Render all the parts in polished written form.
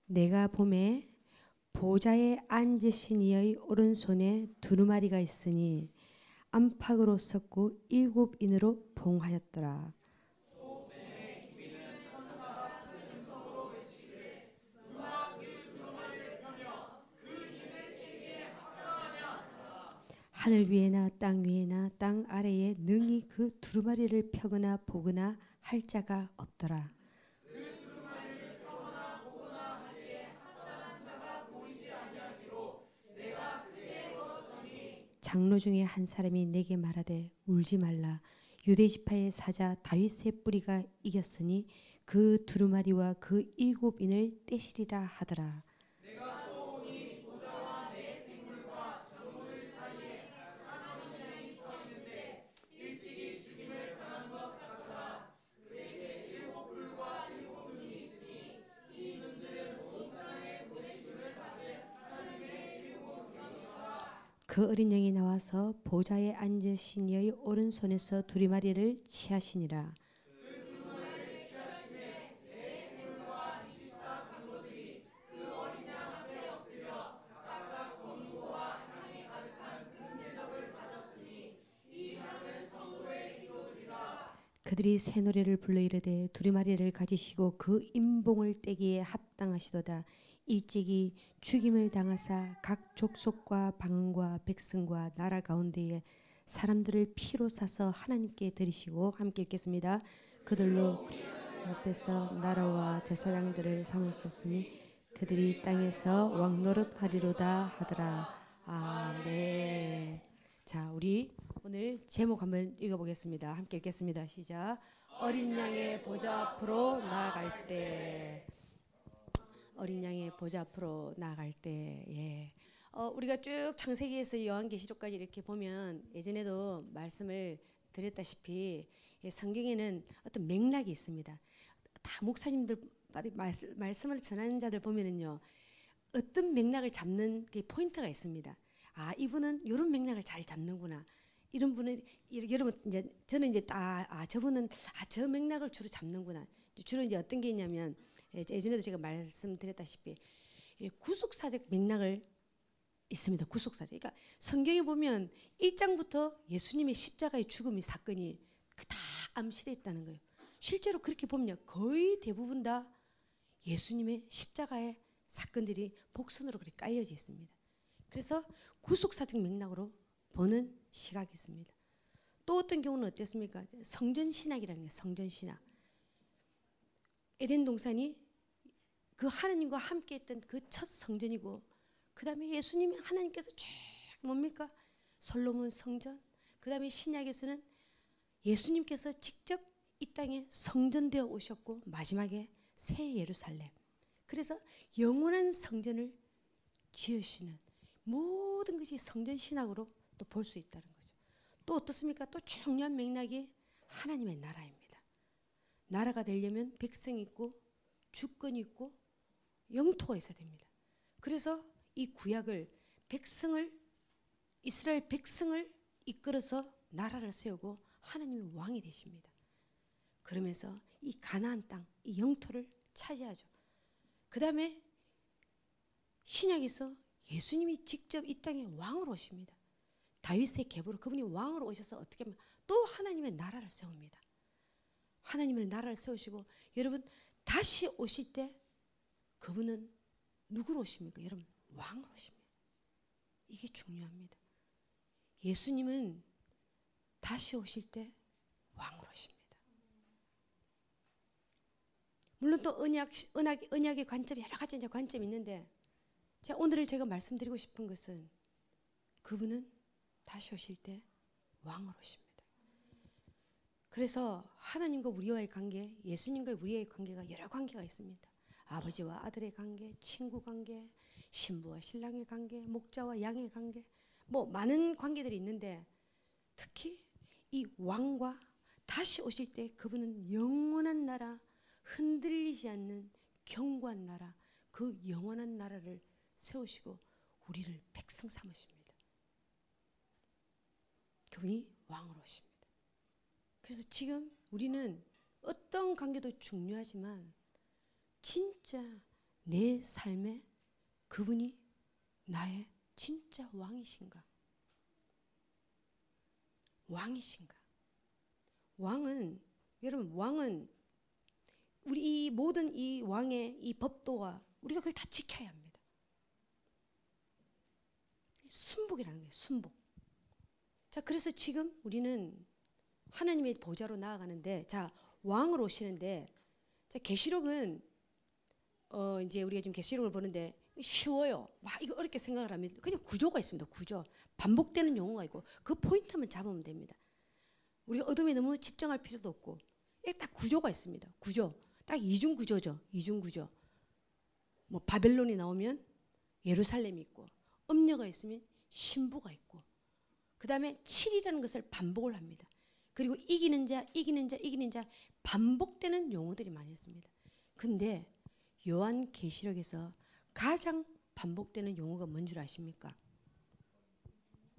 내가 봄에 보좌에 앉으신 이의 오른손에 두루마리가 있으니 안팎으로 섰고 일곱 인으로 봉하였더라. 하늘 위에나 땅 위에나 땅 아래에 능히 그 두루마리를 펴거나 보거나 할 자가 없더라. 장로 중에 한 사람이 내게 말하되 울지 말라. 유대 지파의 사자 다윗의 뿌리가 이겼으니 그 두루마리와 그 일곱 인을 떼시리라 하더라. 그 어린 양이 나와서 보좌에 앉으신 이의 오른손에서 두루마리를 취하시니라. 그들이 새 노래를 불러 이르되 두루마리를 가지시고 그 임봉을 떼기에 합당하시도다. 일찍이 죽임을 당하사 각 족속과 방과 백성과 나라 가운데에 사람들을 피로 사서 하나님께 드리시고 함께 읽겠습니다. 그들로 옆에서 나라와 제사장들을 삼으셨으니 그들이 땅에서 왕노릇하리로다 하더라. 아멘. 자, 우리 오늘 제목 한번 읽어보겠습니다. 함께 읽겠습니다. 시작. 어린 양의 보좌 앞으로 나아갈 때. 어린 양의 보좌 앞으로 나아갈 때. 예. 우리가 쭉 창세기에서 요한계시록까지 이렇게 보면 예전에도 말씀을 드렸다시피 성경에는 어떤 맥락이 있습니다. 다 목사님들 말씀을 전하는 자들 보면은요, 어떤 맥락을 잡는 그 포인트가 있습니다. 아, 이분은 이런 맥락을 잘 잡는구나. 이런 분은 여러분 이제 저는 이제 저분은 저 맥락을 주로 잡는구나. 주로 이제 어떤 게 있냐면 예전에도 제가 말씀드렸다시피 구속사적 맥락을 있습니다. 구속사적. 그러니까 성경에 보면 1장부터 예수님의 십자가의 죽음의 사건이 다 암시되어 있다는 거예요. 실제로 그렇게 보면 거의 대부분 다 예수님의 십자가의 사건들이 복선으로 그렇게 깔려져 있습니다. 그래서 구속사적 맥락으로 보는 시각이 있습니다. 또 어떤 경우는 어땠습니까? 성전신학이라는 게 성전신학. 에덴 동산이 그 하나님과 함께 했던 그 첫 성전이고, 그 다음에 예수님이 하나님께서 쭉 뭡니까? 솔로몬 성전. 그 다음에 신약에서는 예수님께서 직접 이 땅에 성전되어 오셨고, 마지막에 새 예루살렘. 그래서 영원한 성전을 지으시는 모든 것이 성전 신학으로 또 볼 수 있다는 거죠. 또 어떻습니까? 또 중요한 맥락이 하나님의 나라입니다. 나라가 되려면 백성이 있고 주권이 있고 영토가 있어야 됩니다. 그래서 이 구약을 이스라엘 백성을 이끌어서 나라를 세우고 하나님의 왕이 되십니다. 그러면서 이 가나안 땅, 이 영토를 차지하죠. 그 다음에 신약에서 예수님이 직접 이 땅에 왕으로 오십니다. 다윗의 계보로 그분이 왕으로 오셔서 어떻게 하면 또 하나님의 나라를 세웁니다. 하나님의 나라를 세우시고, 여러분 다시 오실 때 그분은 누구로 오십니까? 여러분 왕으로 오십니다. 이게 중요합니다. 예수님은 다시 오실 때 왕으로 오십니다. 물론 또 언약의 관점, 여러 가지 이제 관점이 있는데, 오늘 제가 말씀드리고 싶은 것은 그분은 다시 오실 때 왕으로 오십니다. 그래서 하나님과 우리와의 관계, 예수님과 우리의 관계가 여러 관계가 있습니다. 아버지와 아들의 관계, 친구 관계, 신부와 신랑의 관계, 목자와 양의 관계, 뭐 많은 관계들이 있는데, 특히 이 왕과 다시 오실 때 그분은 영원한 나라, 흔들리지 않는 견고한 나라, 그 영원한 나라를 세우시고 우리를 백성 삼으십니다. 그분이 왕으로 오십니다. 그래서 지금 우리는 어떤 관계도 중요하지만 진짜 내 삶에 그분이 나의 진짜 왕이신가? 왕이신가? 왕은, 여러분, 왕은 우리 이 모든 이 왕의 이 법도와 우리가 그걸 다 지켜야 합니다. 순복이라는 거예요. 순복. 자, 그래서 지금 우리는 하나님의 보좌로 나아가는데, 자, 왕으로 오시는데, 자, 계시록은 이제 우리가 지금 계시록을 보는데 쉬워요. 막 이거 어렵게 생각을 하면 그냥 구조가 있습니다. 구조. 반복되는 용어가 있고 그 포인트만 잡으면 됩니다. 우리가 어둠에 너무 집중할 필요도 없고 딱 구조가 있습니다. 구조. 딱 이중 구조죠. 이중 구조. 뭐 바벨론이 나오면 예루살렘이 있고 음녀가 있으면 신부가 있고 그다음에 7이라는 것을 반복을 합니다. 그리고 이기는 자, 이기는 자, 이기는 자 반복되는 용어들이 많이 있습니다. 근데 요한 계시록에서 가장 반복되는 용어가 뭔 줄 아십니까?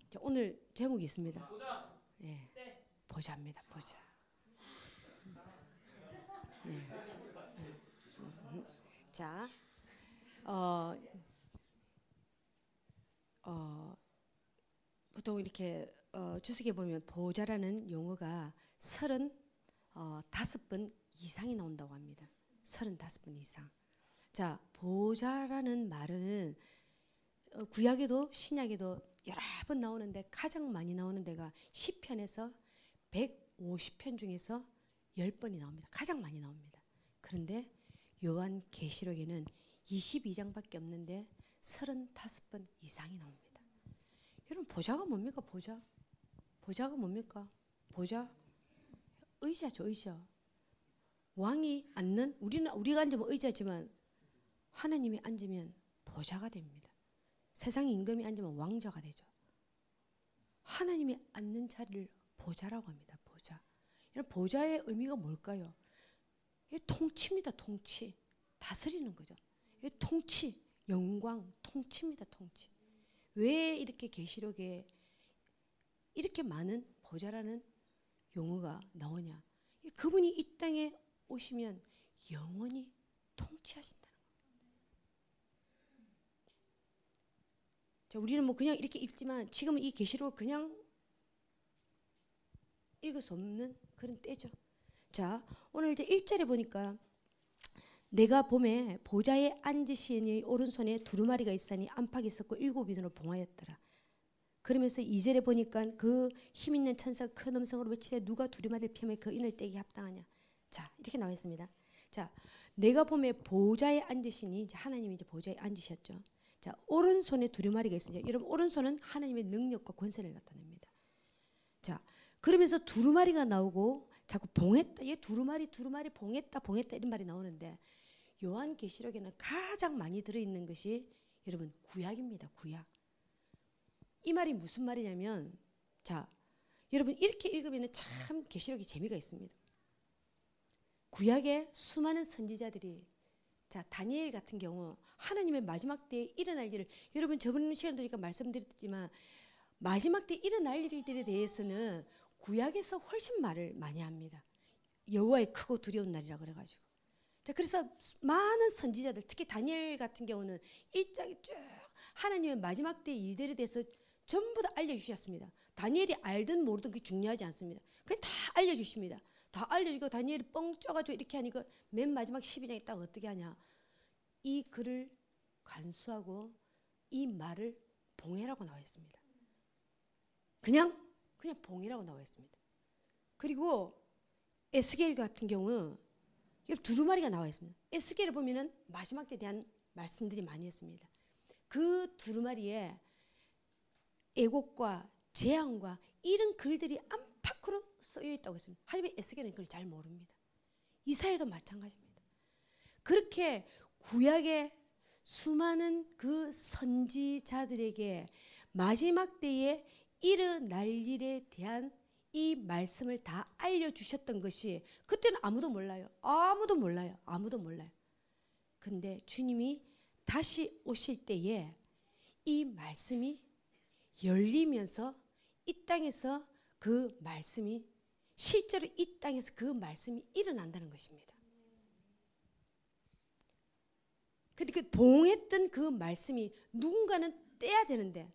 자, 오늘 제목이 있습니다. 보자. 네. 보자입니다. 보자. 네. 자, 보통 이렇게 주석에 보면 보자라는 용어가 35번 이상이 나온다고 합니다. 35번 이상. 자, 보좌라는 말은 구약에도 신약에도 여러 번 나오는데 가장 많이 나오는 데가 시편에서 150편 중에서 10번이 나옵니다. 가장 많이 나옵니다. 그런데 요한 계시록에는 22장밖에 없는데 35번 이상이 나옵니다. 여러분, 보좌가 뭡니까? 보좌. 보좌가 뭡니까? 보좌. 의자죠, 의자. 왕이 앉는, 우리가 앉으면 의자지만 하나님이 앉으면 보좌가 됩니다. 세상 임금이 앉으면 왕자가 되죠. 하나님이 앉는 자리를 보좌라고 합니다. 보좌. 여러분, 보좌의 의미가 뭘까요? 통치입니다. 통치. 다스리는 거죠. 통치, 영광, 통치입니다. 통치. 왜 이렇게 계시록에 이렇게 많은 보좌라는 용어가 나오냐? 그분이 이 땅에 오시면 영원히 통치하신다는 거예요. 자, 우리는 뭐 그냥 이렇게 읽지만 지금 이 계시록 그냥 읽을 수 없는 그런 때죠. 자, 오늘 이제 1절에 보니까 내가 봄에 보좌에 앉으시니 오른손에 두루마리가 있으니 안팎이 있었고 7인으로 봉하였더라. 그러면서 2절에 보니까 그 힘있는 천사가 큰 음성으로 외치되 누가 두루마리를 펴면 그 인을 떼기 합당하냐. 자, 이렇게 나와 있습니다. 자, 내가 봄에 보좌에 앉으시니 이제 하나님이 이제 보좌에 앉으셨죠. 자, 오른손에 두루마리가 있으니 여러분, 오른손은 하나님의 능력과 권세를 나타냅니다. 자, 그러면서 두루마리가 나오고 자꾸 봉했다. 얘 두루마리 봉했다 이런 말이 나오는데 요한계시록에는 가장 많이 들어있는 것이 여러분 구약입니다. 구약. 이 말이 무슨 말이냐면, 자, 여러분 이렇게 읽으면 참 계시록이 재미가 있습니다. 구약의 수많은 선지자들이, 자, 다니엘 같은 경우 하나님의 마지막 때에 일어날 일을, 여러분 저번 시간 되니까 말씀드렸지만 마지막 때 일어날 일들에 대해서는 구약에서 훨씬 말을 많이 합니다. 여호와의 크고 두려운 날이라 그래가지고. 자, 그래서 많은 선지자들, 특히 다니엘 같은 경우는 일장이 쭉 하나님의 마지막 때 일들에 대해서 전부 다 알려주셨습니다. 다니엘이 알든 모르든 그게 중요하지 않습니다. 그냥 다 알려주십니다. 다 알려주고 다니엘이 뻥 쪄가지고 이렇게 하니까 맨 마지막 12장에 딱 어떻게 하냐. 이 글을 간수하고 이 말을 봉해라고 나와 있습니다. 그냥 봉해라고 나와 있습니다. 그리고 에스겔 같은 경우 두루마리가 나와 있습니다. 에스겔을 보면은 마지막 때에 대한 말씀들이 많이 있습니다. 그 두루마리에 애곡과 재앙과 이런 글들이 안팎으로 쓰여 있다고 했습니다. 하지만 에스겔은 그걸 잘 모릅니다. 이사야도 마찬가지입니다. 그렇게 구약의 수많은 그 선지자들에게 마지막 때에 일어날 일에 대한 이 말씀을 다 알려주셨던 것이, 그때는 아무도 몰라요. 아무도 몰라요. 근데 주님이 다시 오실 때에 이 말씀이 열리면서 이 땅에서 그 말씀이 실제로 이 땅에서 그 말씀이 일어난다는 것입니다. 근데 그 봉했던 그 말씀이 누군가는 떼야 되는데,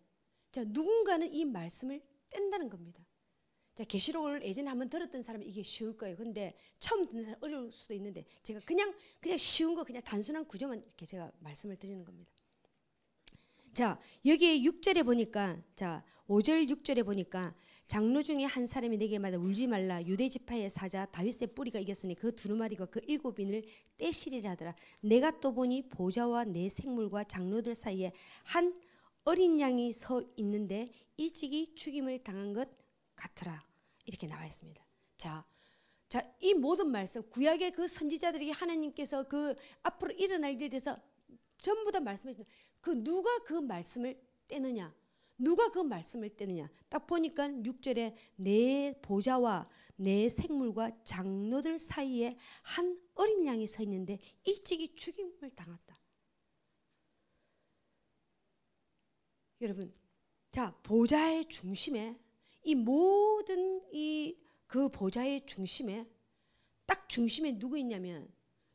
자, 누군가는 이 말씀을 뗀다는 겁니다. 자, 계시록을 예전에 한번 들었던 사람은 이게 쉬울 거예요. 근데 처음 듣는 사람 어려울 수도 있는데 제가 그냥 쉬운 거, 그냥 단순한 구조만 이렇게 제가 말씀을 드리는 겁니다. 자, 여기에 6절에 보니까, 자, 5절 6절에 보니까 장로 중에 한 사람이 내게 말하되 울지 말라. 유대 지파의 사자 다윗의 뿌리가 이겼으니 그 두루마리가 그 7인을 떼시리라 하더라. 내가 또 보니 보좌와 내 생물과 장로들 사이에 한 어린 양이 서 있는데 일찍이 죽임을 당한 것 같으라. 이렇게 나와 있습니다. 자, 이 모든 말씀, 구약의 그 선지자들에게 하나님께서 그 앞으로 일어날 일에 대해서 전부 다 말씀하셨습니다. 누가 그 말씀을 떼느냐? 누가 그 말씀을 떼느냐? 딱 보니까 6절에 내 보좌와 내 생물과 장로들 사이에 한 어린 양이 서 있는데 일찍이 죽임을 당했다. 여러분, 자, 보좌의 중심에, 이 모든 그 보좌의 중심에, 딱 중심에 누구 있냐면,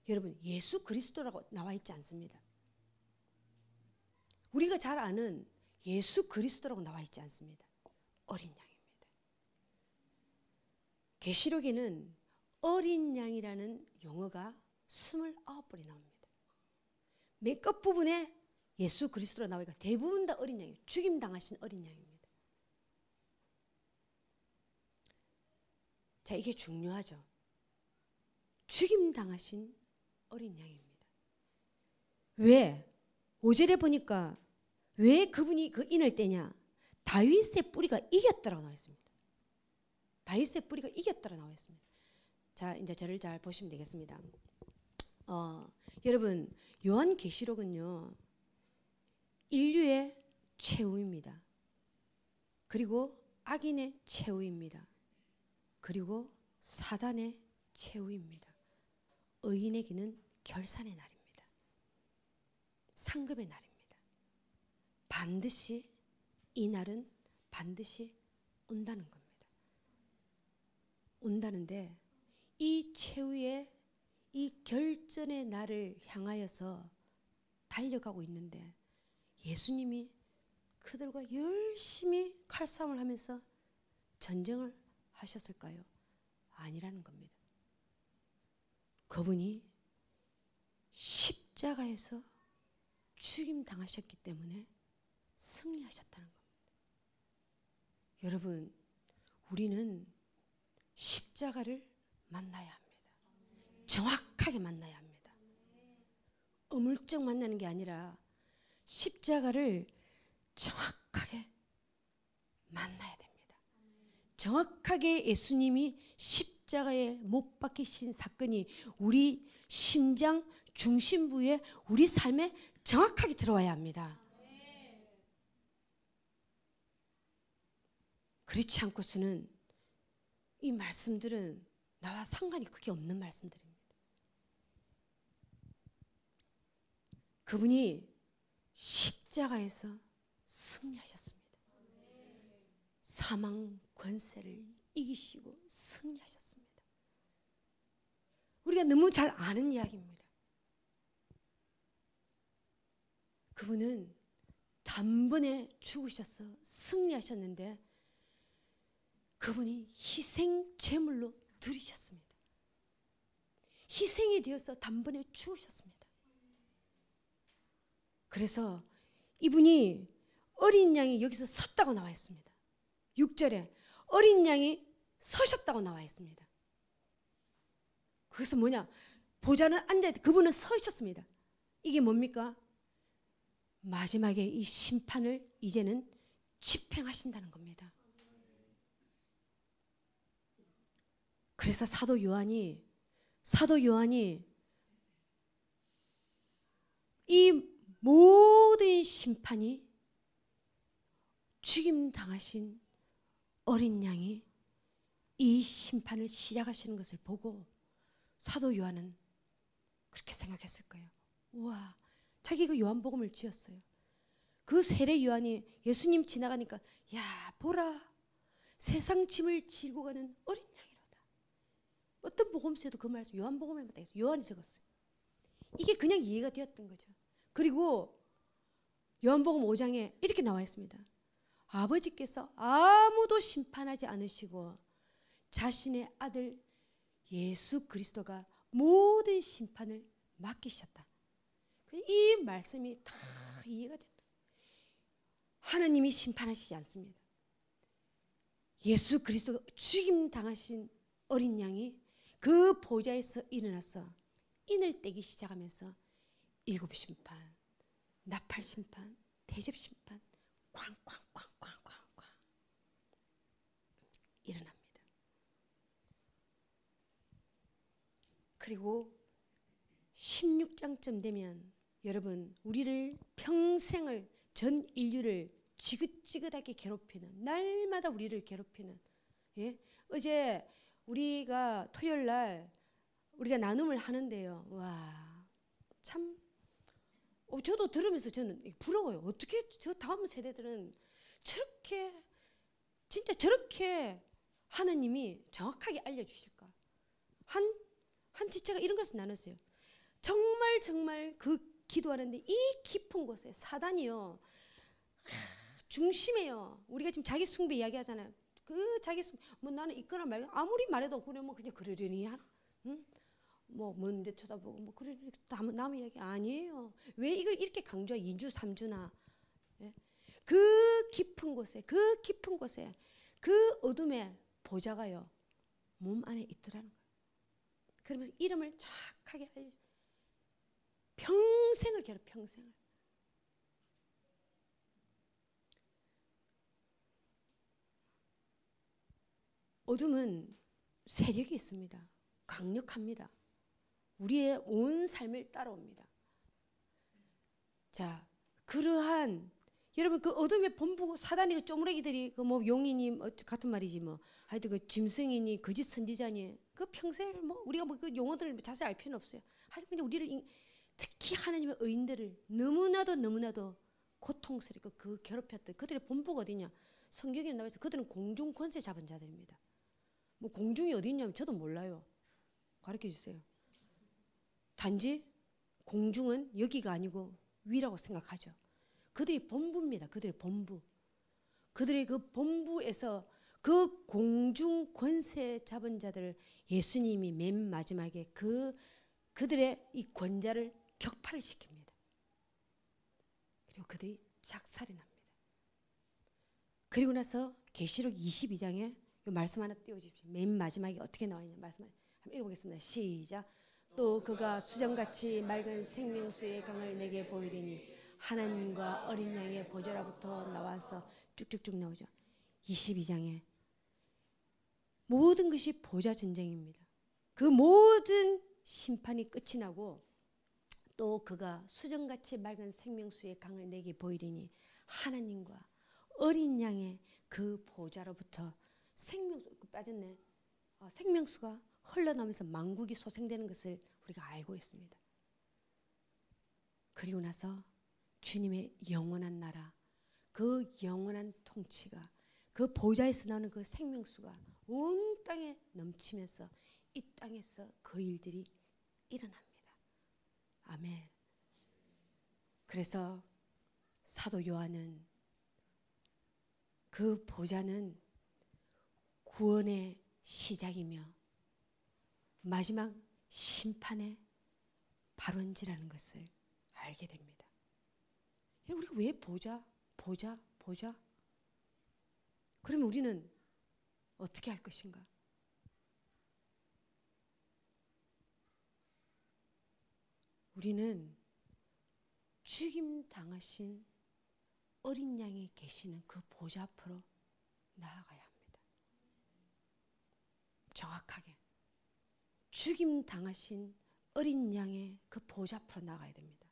여러분, 예수 그리스도라고 나와 있지 않습니다. 우리가 잘 아는 예수 그리스도라고 나와 있지 않습니다. 어린 양입니다. 계시록에는 어린 양이라는 용어가 29번이 나옵니다. 맨 끝부분에 예수 그리스도로 나오니까 대부분 다 어린 양이에요. 죽임 당하신 어린 양입니다. 자, 이게 중요하죠. 죽임 당하신 어린 양입니다. 왜? 5절에 보니까 왜 그분이 그 인을 떼냐? 다윗의 뿌리가 이겼다라고 나와 있습니다. 다윗의 뿌리가 이겼다라고 나와 있습니다. 자, 이제 저를 잘 보시면 되겠습니다. 여러분, 요한계시록은요, 인류의 최후입니다. 그리고 악인의 최후입니다. 그리고 사단의 최후입니다. 의인에게는 결산의 날입니다. 상급의 날입니다. 반드시 이 날은 반드시 온다는 겁니다. 온다는데 이 최후의 이 결전의 날을 향하여서 달려가고 있는데 예수님이 그들과 열심히 칼싸움을 하면서 전쟁을 하셨을까요? 아니라는 겁니다. 그분이 십자가에서 죽임 당하셨기 때문에 승리하셨다는 겁니다. 여러분, 우리는 십자가를 만나야 합니다. 정확하게 만나야 합니다. 어물쩍 만나는 게 아니라 십자가를 정확하게 만나야 됩니다. 정확하게 예수님이 십자가에 못 박히신 사건이 우리 심장 중심부에 우리 삶에 정확하게 들어와야 합니다. 그렇지 않고서는 이 말씀들은 나와 상관이 크게 없는 말씀들입니다. 그분이 십자가에서 승리하셨습니다. 사망 권세를 이기시고 승리하셨습니다. 우리가 너무 잘 아는 이야기입니다. 그분은 단번에 죽으셔서 승리하셨는데 그분이 희생 제물로 드리셨습니다. 희생이 되어서 단번에 죽으셨습니다. 그래서 이분이 어린 양이 여기서 섰다고 나와 있습니다. 6절에 어린 양이 서셨다고 나와 있습니다. 그것은 뭐냐? 보좌는 앉아있다. 그분은 서셨습니다. 이게 뭡니까? 마지막에 이 심판을 이제는 집행하신다는 겁니다. 그래서 사도 요한이 이 모든 심판이 죽임 당하신 어린 양이 이 심판을 시작하시는 것을 보고 사도 요한은 그렇게 생각했을 거예요. 우와, 자기가 요한복음을 지었어요. 그 세례 요한이 예수님 지나가니까 야 보라 세상 짐을 지고 가는 어린 양이로다. 어떤 복음서에도 그 말씀 요한복음에 요한이 적었어요. 이게 그냥 이해가 되었던 거죠. 그리고 요한복음 5장에 이렇게 나와 있습니다. 아버지께서 아무도 심판하지 않으시고 자신의 아들 예수 그리스도가 모든 심판을 맡기셨다. 이 말씀이 다 이해가 됐다. 하나님이 심판하시지 않습니다. 예수 그리스도가 죽임 당하신 어린 양이 그 보좌에서 일어나서 인을 떼기 시작하면서 일곱 심판, 나팔 심판, 대접 심판 쾅쾅쾅쾅쾅쾅 일어납니다. 그리고 16장쯤 되면 여러분 우리를 평생을 전 인류를 지긋지긋하게 괴롭히는 날마다 우리를 괴롭히는 어제 우리가 토요일 날 우리가 나눔을 하는데요. 와, 참 저도 들으면서 저는 부러워요. 어떻게 저 다음 세대들은 저렇게 진짜 저렇게 하나님이 정확하게 알려주실까? 한 지체가 이런 것을 나눴어요. 정말 그 기도하는데 이 깊은 곳에 사단이요 중심에요. 우리가 지금 자기 숭배 이야기하잖아요. 그 자기 뭐 나는 있거나 말거나 아무리 말해도 그냥 뭐 그냥 그러려니 응? 뭐 먼데 쳐다보고 뭐 그래 남의 이야기 아니에요. 왜 이걸 이렇게 강조해? 2주 3주나 예? 그 깊은 곳에 그 어둠의 보좌가요 몸 안에 있더라는 거예요. 그러면서 이름을 정확하게 알려 평생을 괴롭혀 평생을. 어둠은 세력이 있습니다. 강력합니다. 우리의 온 삶을 따라옵니다. 자, 그러한 여러분 그 어둠의 본부 사단이 그 쪼무레기들이 그 뭐 용이니 같은 말이지 뭐 하여튼 그 짐승이니 거짓 선지자니 그 평생 뭐 우리가 뭐 그 용어들을 자세히 알 필요는 없어요. 하지만 그냥 우리를 특히 하나님의 의인들을 너무나도 고통스럽고 그 괴롭혔던 그들의 본부가 어디냐? 성경에 나와 있어. 그들은 공중 권세 잡은 자들입니다. 뭐 공중이 어디 있냐면 저도 몰라요. 가르쳐 주세요. 단지 공중은 여기가 아니고 위라고 생각하죠. 그들이 본부입니다. 그들의 본부. 그들의 그 본부에서 그 공중 권세 잡은 자들을 예수님이 맨 마지막에 그들의 이 권자를 격파를 시킵니다. 그리고 그들이 작살이 납니다. 그리고 나서 계시록 22장에 이 말씀 하나 띄워주십시오. 맨 마지막에 어떻게 나와 있냐 말씀 한번 읽어보겠습니다. 시작. 또 그가 수정같이 맑은 생명수의 강을 내게 보이리니 하나님과 어린 양의 보좌로부터 나와서 쭉쭉쭉 나오죠. 22장에 모든 것이 보좌 전쟁입니다. 그 모든 심판이 끝이 나고 또 그가 수정같이 맑은 생명수의 강을 내게 보이리니 하나님과 어린 양의 그 보좌로부터 생명수 빠졌네. 생명수가 흘러나오면서 만국이 소생되는 것을 우리가 알고 있습니다. 그리고 나서 주님의 영원한 나라, 그 영원한 통치가 그 보좌에서 나오는 그 생명수가 온 땅에 넘치면서 이 땅에서 그 일들이 일어납니다. 아멘. 그래서 사도 요한은 그 보좌는 구원의 시작이며 마지막 심판의 발원지라는 것을 알게 됩니다. 우리가 왜 보좌? 그러면 우리는 어떻게 할 것인가? 우리는 죽임 당하신 어린 양이 계시는 그 보좌 앞으로 나아가야 합니다. 정확하게 죽임 당하신 어린 양의 그 보좌 앞으로 나가야 됩니다.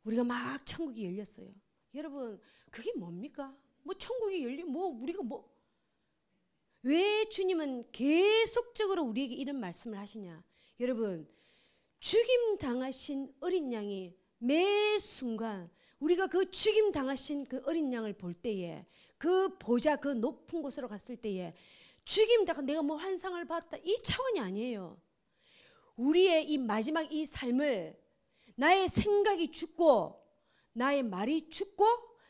우리가 막 천국이 열렸어요. 여러분 그게 뭡니까? 뭐 천국이 열리면 뭐 우리가 뭐 왜 주님은 계속적으로 우리에게 이런 말씀을 하시냐? 여러분 죽임 당하신 어린 양이 매 순간 우리가 그 죽임 당하신 그 어린 양을 볼 때에 그 보좌 그 높은 곳으로 갔을 때에 죽임 당한 내가 뭐 환상을 봤다 이 차원이 아니에요. 우리의 이 마지막 이 삶을 나의 생각이 죽고 나의 말이 죽고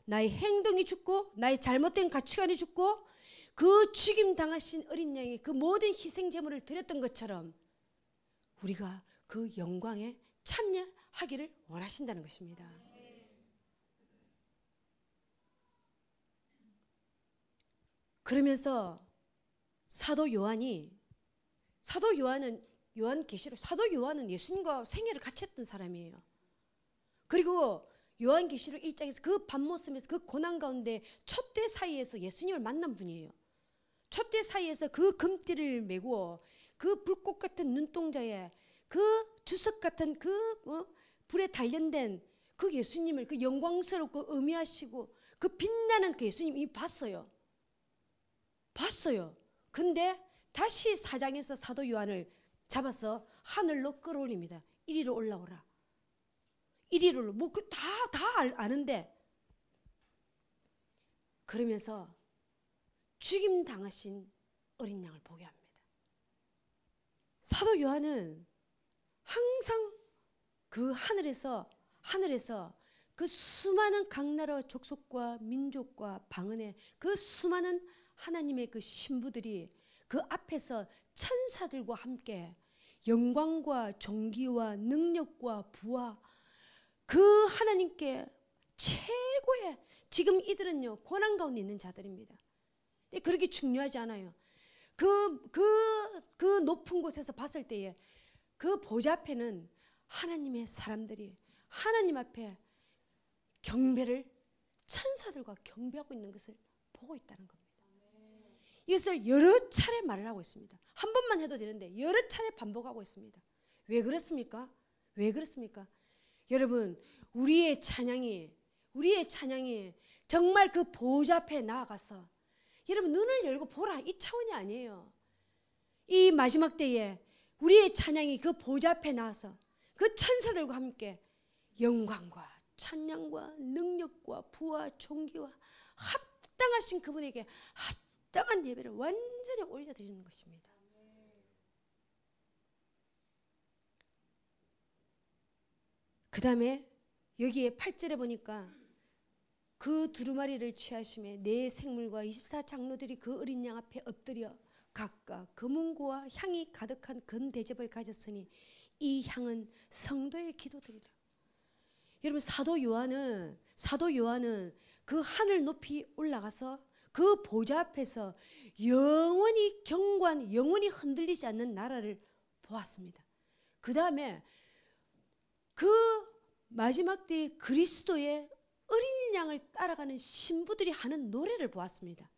나의 행동이 죽고 나의 잘못된 가치관이 죽고 그 죽임 당하신 어린 양이 그 모든 희생 제물을 드렸던 것처럼 우리가 그 영광에 참여하기를 원하신다는 것입니다. 그러면서 사도 요한은 요한계시록 사도 요한은 예수님과 생애를 같이 했던 사람이에요. 그리고 요한계시록 1장에서 그 밤모습에서 그 고난 가운데 촛대 사이에서 예수님을 만난 분이에요. 촛대 사이에서 그 금띠를 메고 그 불꽃 같은 눈동자에 그 주석 같은 그 불에 단련된 그 예수님을 그 영광스럽고 의미하시고 그 빛나는 그 예수님 이미 봤어요. 근데 다시 사장에서 사도 요한을 잡아서 하늘로 끌어올립니다. 이리로 올라오라. 이리로 뭐 다 아는데 그러면서 죽임 당하신 어린 양을 보게 합니다. 사도 요한은 항상 그 하늘에서 그 수많은 각 나라 족속과 민족과 방언의 그 수많은 하나님의 그 신부들이 그 앞에서 천사들과 함께 영광과 존귀와 능력과 부와 그 하나님께 최고의 지금 이들은요 고난 가운데 있는 자들입니다. 근데 그렇게 중요하지 않아요. 그 높은 곳에서 봤을 때에 그 보좌 앞에는 하나님의 사람들이 하나님 앞에 경배를 천사들과 경배하고 있는 것을 보고 있다는 겁니다. 이것을 여러 차례 말을 하고 있습니다. 한 번만 해도 되는데 여러 차례 반복하고 있습니다. 왜 그렇습니까? 여러분 우리의 찬양이 정말 그 보좌 앞에 나아가서 여러분 눈을 열고 보라 이 차원이 아니에요. 이 마지막 때에 우리의 찬양이 그 보좌 앞에 나와서 그 천사들과 함께 영광과 찬양과 능력과 부와 존귀와 합당하신 그분에게 합당한 예배를 완전히 올려드리는 것입니다. 그 다음에 여기에 8절에 보니까 그 두루마리를 취하심에 네 생물과 24장로들이 그 어린 양 앞에 엎드려 각각 금은고와 향이 가득한 금 대접을 가졌으니 이 향은 성도의 기도들이라. 여러분 사도 요한은 그 하늘 높이 올라가서 그 보좌 앞에서 영원히 경고한 영원히 흔들리지 않는 나라를 보았습니다. 그 다음에 그 마지막 때에 그리스도의 어린 양을 따라가는 신부들이 하는 노래를 보았습니다.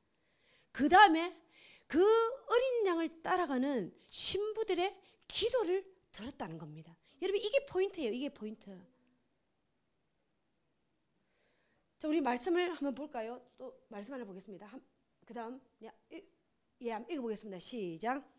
그 다음에 그 어린 양을 따라가는 신부들의 기도를 들었다는 겁니다. 여러분 이게 포인트예요. 이게 포인트. 자, 우리 말씀을 한번 볼까요? 또 말씀 하나 보겠습니다. 그 다음 한번 읽어보겠습니다. 시작.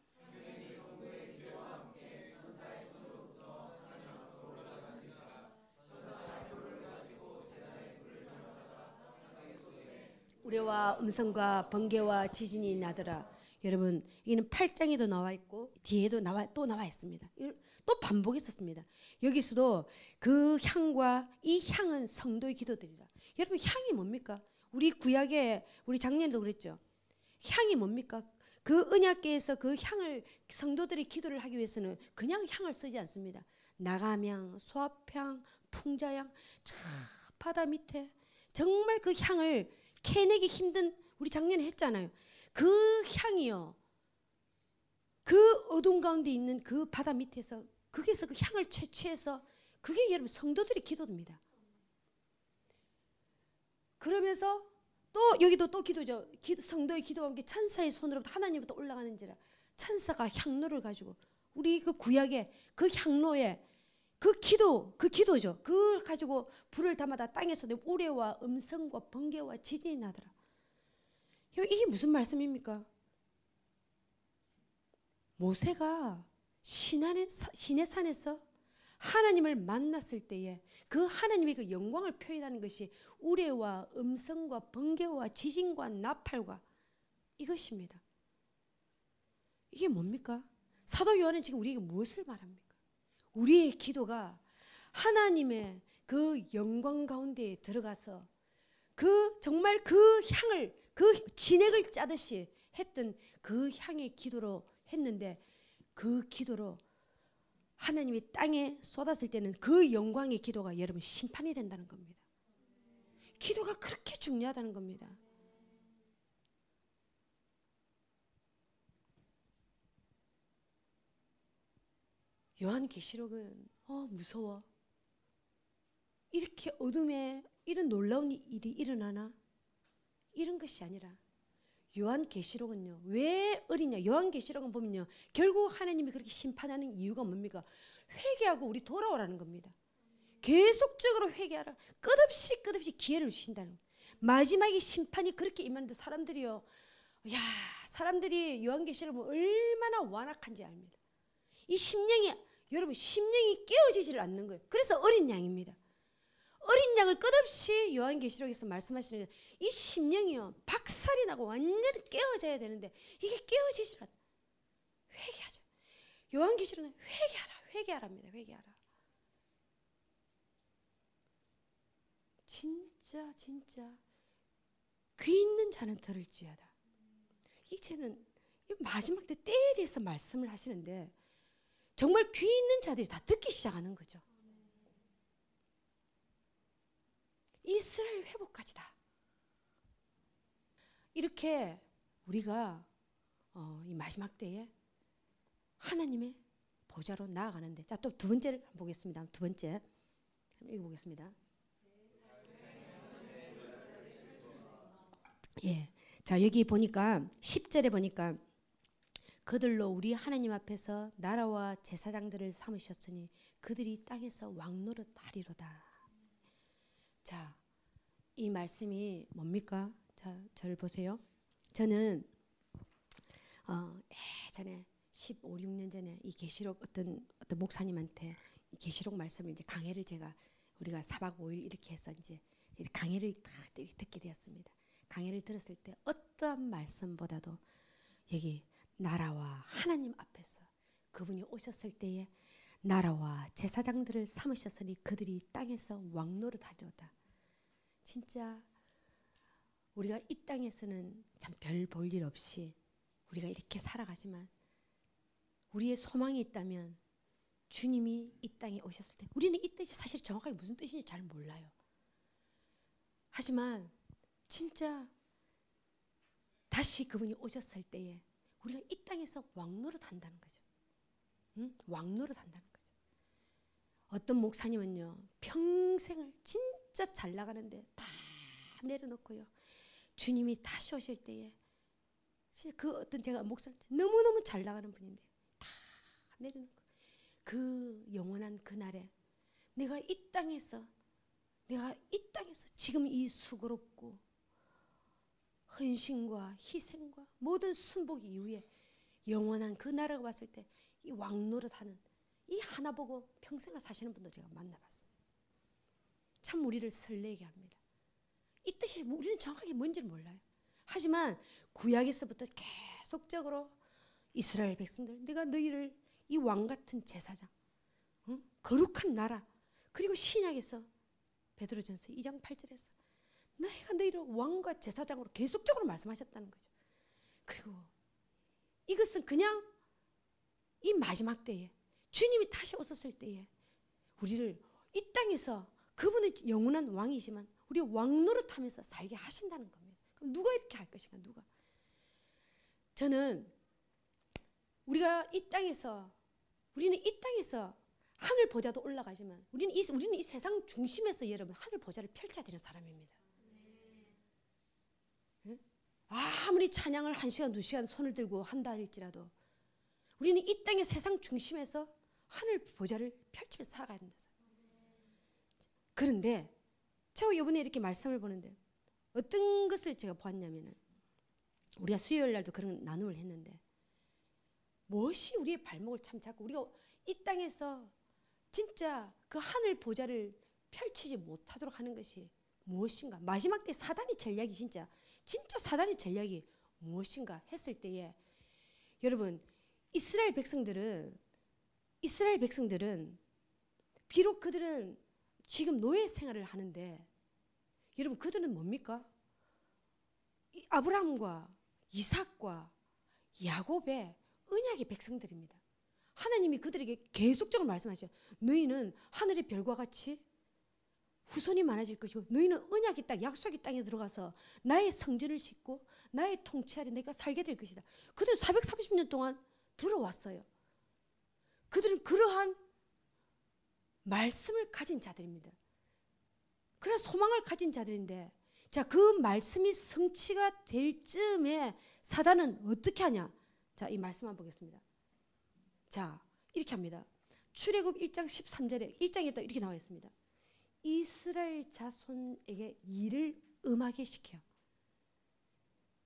우레와 음성과 번개와 지진이 나더라. 여러분 이는 8장에도 나와 있고 뒤에도 또 나와 있습니다. 또 반복했었습니다. 여기서도 그 향과 이 향은 성도의 기도들이라. 여러분 향이 뭡니까? 우리 구약에 우리 작년에도 그랬죠. 향이 뭡니까? 그 언약궤에서 그 향을 성도들이 기도를 하기 위해서는 그냥 향을 쓰지 않습니다. 나감향, 소합향, 풍자향, 저 바다 밑에 정말 그 향을 캐내기 힘든 우리 작년에 했잖아요. 그 향이요. 그 어둠 가운데 있는 그 바다 밑에서 거기서 그 향을 채취해서 그게 여러분 성도들의 기도입니다. 그러면서 또 여기도 또 기도죠. 성도의 기도와 함께 천사의 손으로부터 하나님부터 올라가는지라. 천사가 향로를 가지고 우리 그 구약의 그 향로에 그 기도죠. 그걸 가지고 불을 담아다 땅에서 우레와 음성과 번개와 지진이 나더라. 이게 무슨 말씀입니까? 모세가 시내 산에서 하나님을 만났을 때에 그 하나님의 그 영광을 표현하는 것이 우레와 음성과 번개와 지진과 나팔과 이것입니다. 이게 뭡니까? 사도 요한은 지금 우리에게 무엇을 말합니까? 우리의 기도가 하나님의 그 영광 가운데에 들어가서 그 정말 그 향을 그 진액을 짜듯이 했던 그 향의 기도로 했는데 그 기도로 하나님이 땅에 쏟았을 때는 그 영광의 기도가 여러분 심판이 된다는 겁니다. 기도가 그렇게 중요하다는 겁니다. 요한계시록은 무서워. 이렇게 어둠에 이런 놀라운 일이 일어나나? 이런 것이 아니라 요한계시록은요. 왜 어리냐? 요한계시록은 보면요. 결국 하나님이 그렇게 심판하는 이유가 뭡니까? 회개하고 우리 돌아오라는 겁니다. 계속적으로 회개하라. 끝없이 기회를 주신다는 거예요. 마지막에 심판이 그렇게 임하는데 사람들이요. 야, 사람들이 요한계시록을 얼마나 완악한지 압니다. 이 심령이 여러분 심령이 깨어지질 않는 거예요. 그래서 어린 양입니다. 어린 양을 끝없이 요한계시록에서 말씀하시는 이 심령이요 박살이 나고 완전히 깨어져야 되는데 이게 깨어지질 않아. 회개하자. 요한계시록은 회개하랍니다. 회개하라. 진짜 귀 있는 자는 들을지어다. 이제는 마지막 때에 대해서 말씀을 하시는데 정말 귀 있는 자들이 다 듣기 시작하는 거죠. 이스라엘 회복까지다. 이렇게 우리가 이 마지막 때에 하나님의 보좌로 나아가는데 자, 또 두 번째를 보겠습니다. 두 번째 읽어보겠습니다. 예, 자 여기 보니까 10절에 보니까 그들로 우리 하나님 앞에서 나라와 제사장들을 삼으셨으니 그들이 땅에서 왕노릇 하리로다. 자, 이 말씀이 뭡니까? 자, 저를 보세요. 저는 예전에 15, 16년 전에 이 계시록 어떤 목사님한테 이 계시록 말씀을 이제 강해를 우리가 4박 5일 이렇게 해서 이제 강해를 딱 듣게 되었습니다. 강해를 들었을 때 어떠한 말씀보다도 여기 나라와 하나님 앞에서 그분이 오셨을 때에 나라와 제사장들을 삼으셨으니 그들이 땅에서 왕노릇 하리로다. 진짜 우리가 이 땅에서는 참 별 볼 일 없이 우리가 이렇게 살아가지만 우리의 소망이 있다면 주님이 이 땅에 오셨을 때 우리는 이 뜻이 사실 정확하게 무슨 뜻인지 잘 몰라요. 하지만 진짜 다시 그분이 오셨을 때에 우리가 이 땅에서 왕노릇 한다는 거죠. 응? 왕노릇 한다는 거죠. 어떤 목사님은요 평생을 진짜 잘 나가는데 다 내려놓고요 주님이 다시 오실 때에 그 어떤 제가 목사님 너무너무 잘 나가는 분인데 다 내려놓고 그 영원한 그날에 내가 이 땅에서 지금 이 수고롭고 헌신과 희생과 모든 순복 이후에 영원한 그 나라가 왔을 때 이 왕노릇하는 이 하나 보고 평생을 사시는 분도 제가 만나봤습니다. 참 우리를 설레게 합니다. 이 뜻이 우리는 정확하게 뭔지를 몰라요. 하지만 구약에서부터 계속적으로 이스라엘 백성들 내가 너희를 이 왕같은 제사장 거룩한 나라 그리고 신약에서 베드로전서 2장 8절에서 너희가 너희를 왕과 제사장으로 계속적으로 말씀하셨다는 거죠. 그리고 이것은 그냥 이 마지막 때에 주님이 다시 오셨을 때에 우리를 이 땅에서 그분은 영원한 왕이지만 우리 왕노릇하면서 살게 하신다는 겁니다. 그럼 누가 이렇게 할 것인가? 누가? 저는 우리는 이 땅에서 하늘 보좌도 올라가지만 우리는 이 세상 중심에서 여러분 하늘 보좌를 펼쳐야 되는 사람입니다. 응? 아무리 찬양을 1시간, 2시간 손을 들고 한다 할지라도 우리는 이 땅의 세상 중심에서 하늘 보좌를 펼치면서 살아가야 된다. 그런데 제가 이번에 이렇게 말씀을 보는데 어떤 것을 제가 보았냐면은 우리가 수요일 날도 그런 나눔을 했는데 무엇이 우리의 발목을 참 잡고 우리가 이 땅에서 진짜 그 하늘 보좌를 펼치지 못하도록 하는 것이 무엇인가? 마지막 때 사단의 전략이 진짜 사단의 전략이 무엇인가 했을 때에 여러분 이스라엘 백성들은 비록 그들은 지금 노예 생활을 하는데 여러분 그들은 뭡니까? 아브라함과 이삭과 야곱의 언약의 백성들입니다. 하나님이 그들에게 계속적으로 말씀하셔요. 너희는 하늘의 별과 같이 후손이 많아질 것이고 너희는 언약의 땅, 약속의 땅에 들어가서 나의 성전을 짓고 나의 통치 아래 내가 살게 될 것이다. 그들은 430년 동안 들어왔어요. 그들은 그러한 말씀을 가진 자들입니다. 그런 소망을 가진 자들인데 자, 그 말씀이 성취가 될 즈음에 사단은 어떻게 하냐? 자, 이 말씀 한번 보겠습니다. 자, 이렇게 합니다. 출애굽 1장 13절에 1장에 또 이렇게 나와 있습니다. 이스라엘 자손에게 일을 음하게 시켜.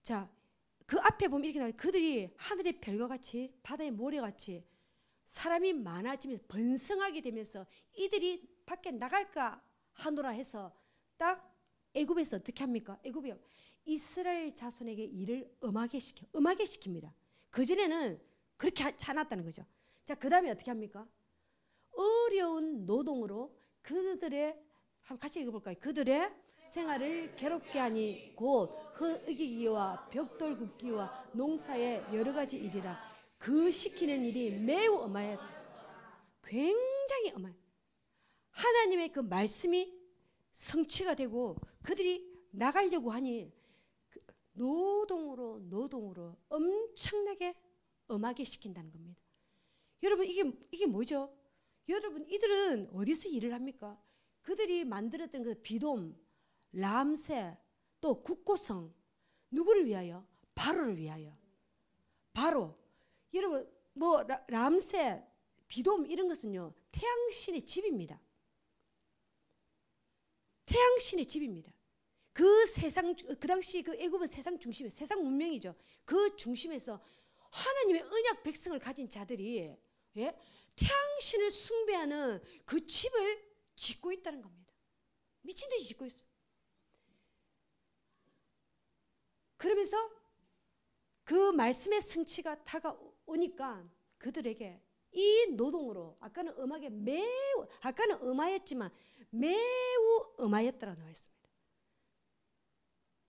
자, 그 앞에 보면 이렇게 나와요. 그들이 하늘의 별과 같이 바다의 모래같이 사람이 많아지면서 번성하게 되면서 이들이 밖에 나갈까 하노라 해서 딱 애굽에서 어떻게 합니까? 애굽이 이스라엘 자손에게 일을 음하게 시킵니다. 그전에는 그렇게 하지 않았다는 거죠. 자, 그 다음에 어떻게 합니까? 어려운 노동으로 그들의 한번 같이 읽어볼까요? 그들의 생활을 괴롭게 하니 곧 흙이기와 벽돌 굽기와 농사의 여러 가지 일이라. 그 시키는 일이 매우 엄하였다. 굉장히 엄해요. 하나님의 그 말씀이 성취가 되고 그들이 나가려고 하니 노동으로 엄청나게 엄하게 시킨다는 겁니다. 여러분 이게 뭐죠? 여러분 이들은 어디서 일을 합니까? 그들이 만들었던 그 비돔, 람세, 또 국고성 누구를 위하여? 바로를 위하여. 바로 여러분 뭐 람세, 비돔 이런 것은요 태양신의 집입니다. 태양신의 집입니다. 그 세상 그 당시 그 애굽은 세상 중심에 세상 문명이죠. 그 중심에서 하나님의 언약 백성을 가진 자들이 예? 태양신을 숭배하는 그 집을 짓고 있다는 겁니다. 미친 듯이 짓고 있어요. 그러면서 그 말씀의 성취가 다가오니까 그들에게 이 노동으로 아까는 음하였지만 매우 음하였다라고 나와 있습니다.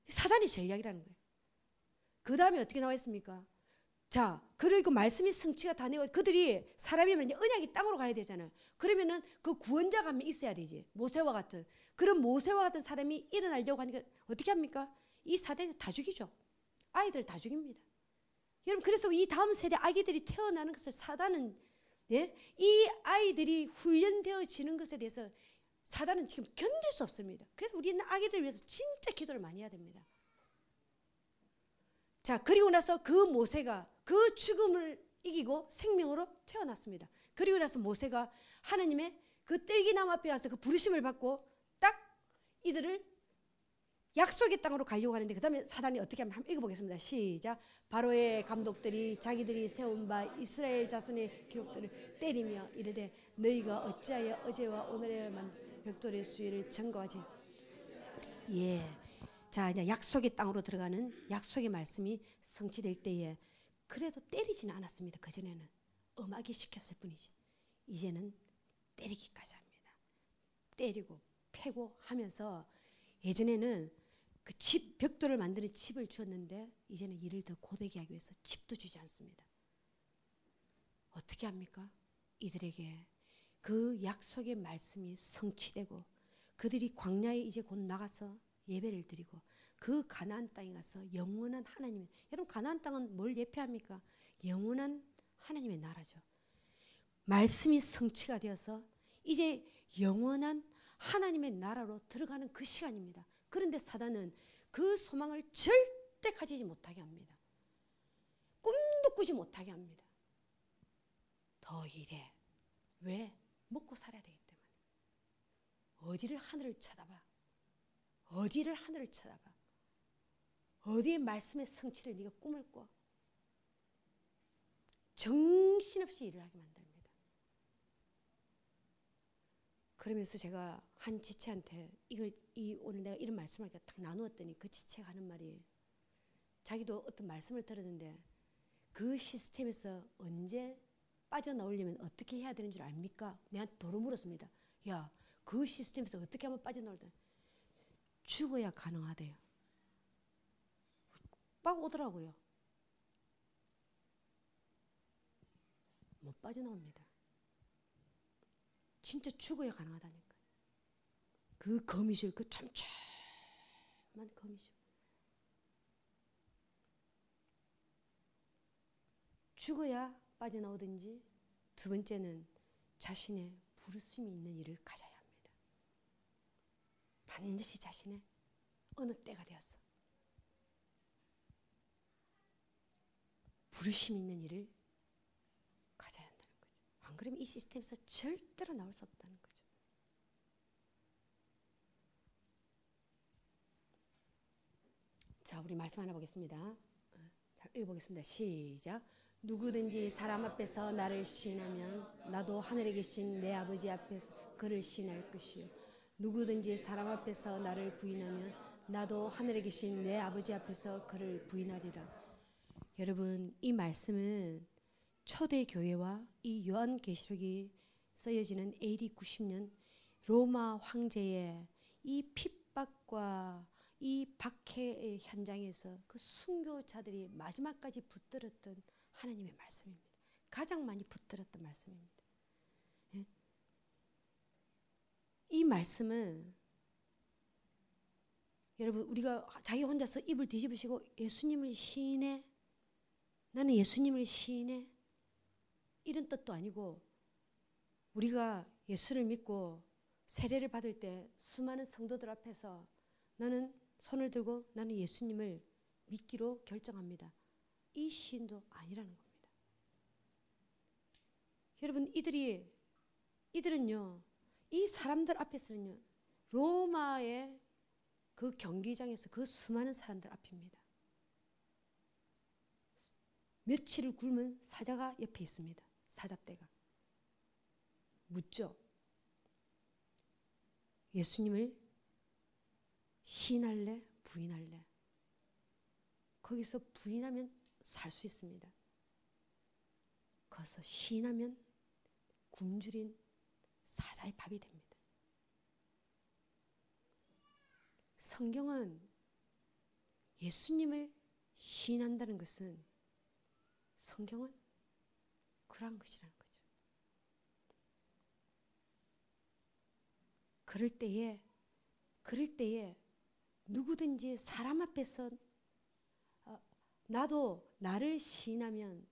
사단의 전략이라는 거예요. 그 다음에 어떻게 나와 있습니까? 자, 그리고 말씀이 성취가 다 되고 그들이 사람이면 언약의 땅으로 가야 되잖아요. 그러면은 그 구원자가 한 명 있어야 되지. 모세와 같은. 그런 모세와 같은 사람이 일어나려고 하니까 어떻게 합니까? 이 사단이 다 죽이죠. 아이들을 다 죽입니다. 여러분 그래서 이 다음 세대 아기들이 태어나는 것을 사단은 예? 이 아이들이 훈련되어지는 것에 대해서 사단은 지금 견딜 수 없습니다. 그래서 우리는 아기들을 위해서 진짜 기도를 많이 해야 됩니다. 자, 그리고 나서 그 모세가 그 죽음을 이기고 생명으로 태어났습니다. 그리고 나서 모세가 하나님의 그 뜰기나무 앞에 가서 그 부르심을 받고 딱 이들을 약속의 땅으로 가려고 하는데 그 다음에 사단이 어떻게 하면 한번 읽어보겠습니다. 시작. 바로의 감독들이 자기들이 세운 바 이스라엘 자손의 기록들을 때리며 이르되 너희가 어찌하여 어제와 오늘에만 벽돌의 수위를 증거하지. 예. 자, 이제 약속의 땅으로 들어가는 약속의 말씀이 성취될 때에 그래도 때리지는 않았습니다. 그전에는 엄하게 시켰을 뿐이지. 이제는 때리기까지 합니다. 때리고 패고 하면서 예전에는 그 집, 벽돌을 만드는 칩을 주었는데 이제는 일을 더 고되게 하기 위해서 칩도 주지 않습니다. 어떻게 합니까? 이들에게 그 약속의 말씀이 성취되고 그들이 광야에 이제 곧 나가서 예배를 드리고 그 가나안 땅에 가서 영원한 하나님, 여러분 가나안 땅은 뭘 예표합니까? 영원한 하나님의 나라죠. 말씀이 성취가 되어서 이제 영원한 하나님의 나라로 들어가는 그 시간입니다. 그런데 사단은 그 소망을 절대 가지지 못하게 합니다. 꿈도 꾸지 못하게 합니다. 더 이래. 왜? 먹고 살아야 되기 때문에. 어디를 하늘을 쳐다봐. 어디를 하늘을 쳐다봐. 어디에 말씀의 성취를 네가 꿈을 꿔. 정신없이 일을 하게 만듭니다. 그러면서 제가 한 지체한테 오늘 내가 이런 말씀을 딱 나누었더니 그 지체가 하는 말이 자기도 어떤 말씀을 들었는데 그 시스템에서 언제 빠져나오려면 어떻게 해야 되는 줄 압니까? 내한테 도로 물었습니다. 야, 그 시스템에서 어떻게 하면 빠져나올까? 죽어야 가능하대요. 막 오더라고요. 못 빠져나옵니다. 진짜 죽어야 가능하다니까. 그 거미줄, 그 촘촘한 거미줄. 죽어야 빠져나오든지, 두 번째는 자신의 부르심이 있는 일을 가져야 합니다. 반드시 자신의 어느 때가 되었어. 부르심이 있는 일을 가져야 한다는 거죠. 안 그러면 이 시스템에서 절대로 나올 수 없다는 거죠. 자, 우리 말씀 하나 보겠습니다. 자, 읽어보겠습니다. 시작. 누구든지 사람 앞에서 나를 시인하면 나도 하늘에 계신 내 아버지 앞에서 그를 시인할 것이요. 누구든지 사람 앞에서 나를 부인하면 나도 하늘에 계신 내 아버지 앞에서 그를 부인하리라. 여러분, 이 말씀은 초대교회와 이 요한계시록이 쓰여지는 AD 90년 로마 황제의 이 핍박과 이 박해의 현장에서 그 순교자들이 마지막까지 붙들었던 하나님의 말씀입니다. 가장 많이 붙들었던 말씀입니다. 예? 이 말씀은 여러분, 우리가 자기 혼자서 입을 뒤집으시고 예수님을 시인해, 나는 예수님을 시인해, 이런 뜻도 아니고, 우리가 예수를 믿고 세례를 받을 때 수많은 성도들 앞에서 나는 손을 들고 나는 예수님을 믿기로 결정합니다. 이 시인도 아니라는 겁니다. 여러분, 이들은요, 이 사람들 앞에서는요, 로마의 그 경기장에서 그 수많은 사람들 앞입니다. 며칠을 굶은 사자가 옆에 있습니다. 사자떼가. 묻죠. 예수님을 시인할래? 부인할래? 거기서 부인하면 살 수 있습니다. 거기서 시인하면 굶주린 사자의 밥이 됩니다. 성경은 예수님을 시인한다는 것은 성경은 그러한 것이라는 거죠. 그럴 때에 누구든지 사람 앞에서 나도 나를 시인하면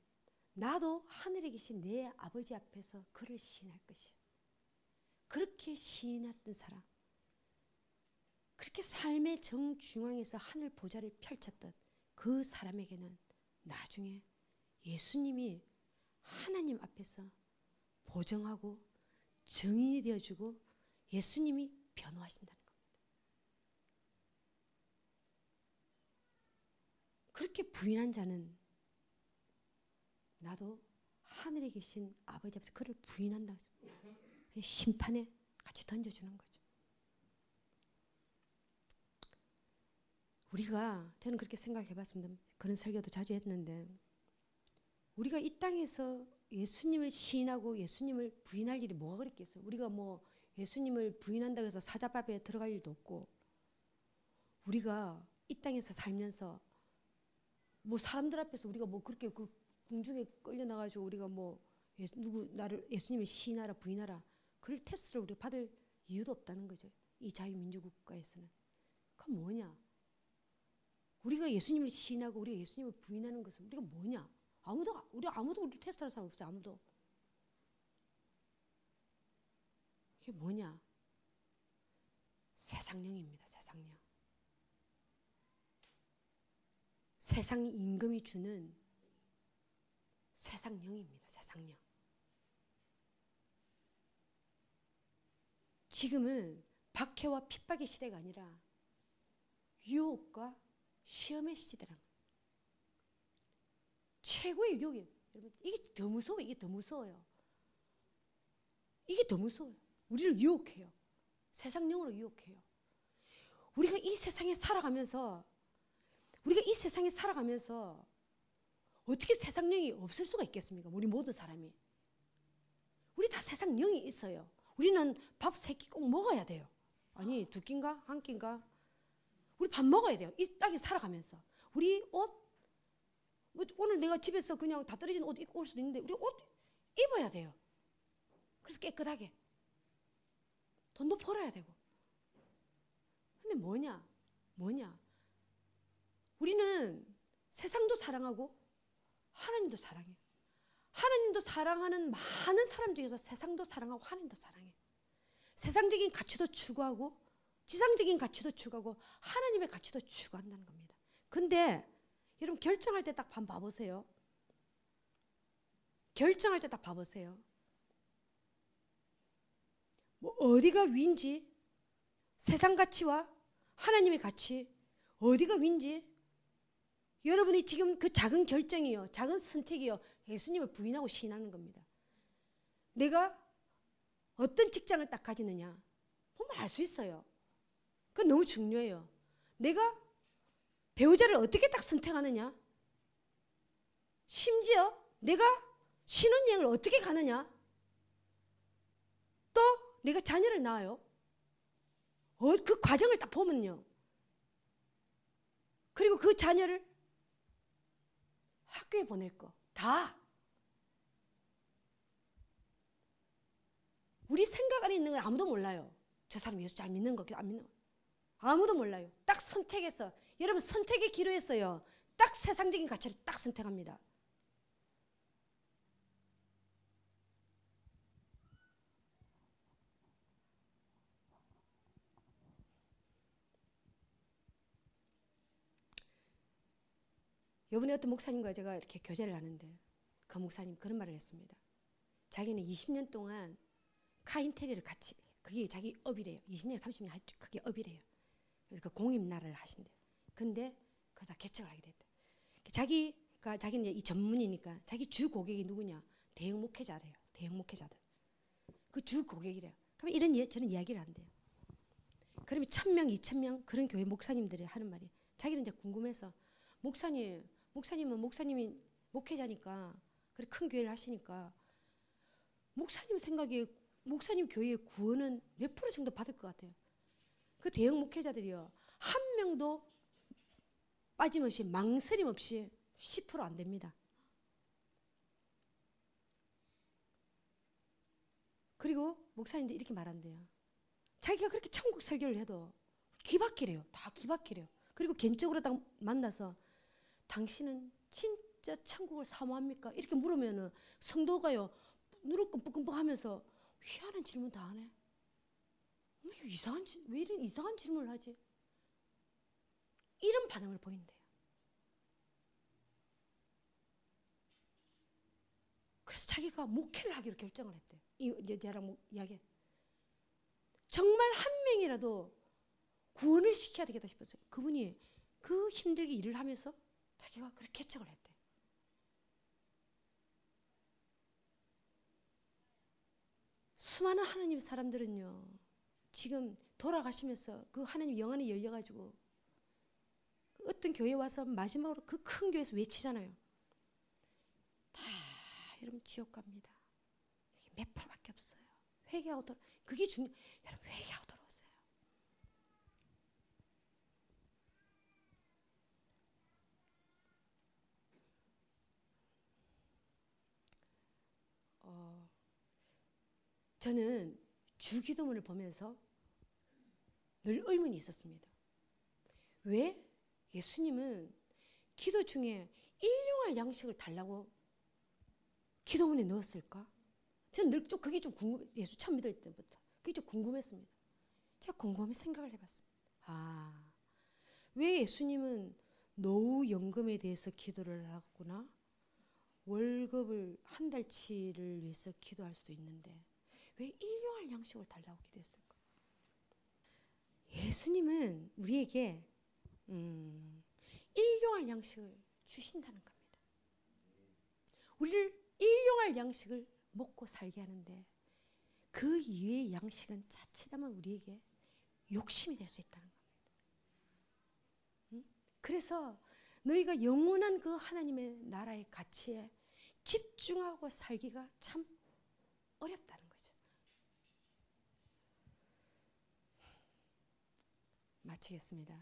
나도 하늘에 계신 내 아버지 앞에서 그를 시인할 것이요. 그렇게 시인했던 사람, 그렇게 삶의 정중앙에서 하늘 보좌를 펼쳤던 그 사람에게는 나중에 예수님이 하나님 앞에서 보정하고 증인이 되어주고 예수님이 변호하신다는 겁니다. 그렇게 부인한 자는 나도 하늘에 계신 아버지 앞에서 그를 부인한다. 심판에 같이 던져주는 거죠. 저는 그렇게 생각해봤습니다. 그런 설교도 자주 했는데, 우리가 이 땅에서 예수님을 시인하고 예수님을 부인할 일이 뭐가 그랬겠어요? 우리가 뭐 예수님을 부인한다고 해서 사자밥에 들어갈 일도 없고, 우리가 이 땅에서 살면서 뭐 사람들 앞에서 우리가 뭐 그렇게 그 궁중에 끌려나가지고 우리가 뭐 나를 예수님을 시인하라 부인하라 그럴 테스트를 우리가 받을 이유도 없다는 거죠. 이 자유민주국가에서는. 그건 뭐냐? 우리가 예수님을 시인하고 우리가 예수님을 부인하는 것은 우리가 뭐냐? 아무도 우리 테스트할 사람 없어요. 아무도. 이게 뭐냐? 세상령입니다. 세상령. 세상 임금이 주는 세상령입니다. 세상령. 지금은 박해와 핍박의 시대가 아니라 유혹과 시험의 시대라는 거예요. 최고의 유혹이에요. 여러분, 이게 더 무서워요. 이게 더 무서워요. 이게 더 무서워요. 우리를 유혹해요. 세상령으로 유혹해요. 우리가 이 세상에 살아가면서 어떻게 세상령이 없을 수가 있겠습니까? 우리 모든 사람이. 우리 다 세상령이 있어요. 우리는 밥 3끼 꼭 먹어야 돼요. 아니 2끼인가? 1끼인가? 우리 밥 먹어야 돼요. 이 땅에 살아가면서. 우리 옷, 오늘 내가 집에서 그냥 다 떨어진 옷 입고 올 수도 있는데 우리 옷 입어야 돼요. 그래서 깨끗하게. 돈도 벌어야 되고. 근데 뭐냐? 우리는 세상도 사랑하고 하나님도 사랑해요. 하나님도 사랑하는 많은 사람 중에서 세상도 사랑하고 하나님도 사랑해요. 세상적인 가치도 추구하고 지상적인 가치도 추구하고 하나님의 가치도 추구한다는 겁니다. 근데 여러분 결정할 때 딱 봐보세요. 결정할 때 딱 봐보세요. 뭐 어디가 위인지, 세상 가치와 하나님의 가치 어디가 위인지, 여러분이 지금 그 작은 결정이요, 작은 선택이요, 예수님을 부인하고 시인하는 겁니다. 내가 어떤 직장을 딱 가지느냐 보면 알 수 있어요. 그건 너무 중요해요. 내가 배우자를 어떻게 딱 선택하느냐, 심지어 내가 신혼여행을 어떻게 가느냐, 또 내가 자녀를 낳아요. 그 과정을 딱 보면요. 그리고 그 자녀를 학교에 보낼 거 다 우리 생각 안에 있는 건 아무도 몰라요. 저 사람 예수 잘 믿는 거 안 믿는 거 아무도 몰라요. 딱 선택해서, 여러분 선택의 기로에서요 딱 세상적인 가치를 딱 선택합니다. 이번에 어떤 목사님과 제가 이렇게 교제를 하는데 그 목사님 그런 말을 했습니다. 자기는 20년 동안 카 인테리어를 같이, 그게 자기 업이래요. 20년, 30년 그게 업이래요. 그래서 그 공임나를 하신대. 근데 그거 다 개척을 하게 됐대. 자기는 이 전문이니까 자기 주 고객이 누구냐? 대형 목회자래요. 대형 목회자들. 그 주 고객이래요. 그러면 저는 이야기를 한대요. 그러면 1000명, 2000명 그런 교회 목사님들이 하는 말이, 자기는 이제 궁금해서 목사님은 목사님이 목회자니까, 그래 큰 교회를 하시니까 목사님 생각에 목사님 교회의 구원은 몇 프로 정도 받을 것 같아요. 그 대형 목회자들이요 한 명도 빠짐없이 망설임 없이 10% 안 됩니다. 그리고 목사님도 이렇게 말한대요. 자기가 그렇게 천국 설교를 해도 기박히래요. 다 기박히래요. 그리고 개인적으로 딱 만나서 당신은 진짜 천국을 사모합니까? 이렇게 물으면은 성도가요 눈을 끔뻑끔뻑 하면서 희한한 질문 다 하네. 왜 이런 이상한 질문을 하지? 이런 반응을 보인대요. 그래서 자기가 목회를 하기로 결정을 했대요. 이제 저랑 이야기. 정말 한 명이라도 구원을 시켜야 되겠다 싶었어요. 그분이 그 힘들게 일을 하면서 자기가 그렇게 개척을 했대. 수많은 하나님 사람들은요 지금 돌아가시면서 그 하나님 영안이 열려가지고 어떤 교회 와서 마지막으로 그 큰 교회에서 외치잖아요. 다 여러분 지옥 갑니다. 여기 몇 프로밖에 없어요. 회개하고 그게 여러분 회개하고 돌아오세요. 저는 주기도문을 보면서 늘 의문이 있었습니다. 왜 예수님은 기도 중에 일용할 양식을 달라고 기도문에 넣었을까? 저는 늘 좀 그게 좀 궁금해. 예수 처음 믿을 때부터 그게 좀 궁금했습니다. 제가 곰곰이 생각을 해봤습니다. 왜 예수님은 노후 연금에 대해서 기도를 하구나? 월급을 한 달치를 위해서 기도할 수도 있는데 왜 일용할 양식을 달라고 기도했을까? 예수님은 우리에게 일용할 양식을 주신다는 겁니다. 우리를 일용할 양식을 먹고 살게 하는데 그 이외의 양식은 자칫하면 우리에게 욕심이 될 수 있다는 겁니다. 그래서 너희가 영원한 그 하나님의 나라의 가치에 집중하고 살기가 참 어렵다는 거죠. 마치겠습니다.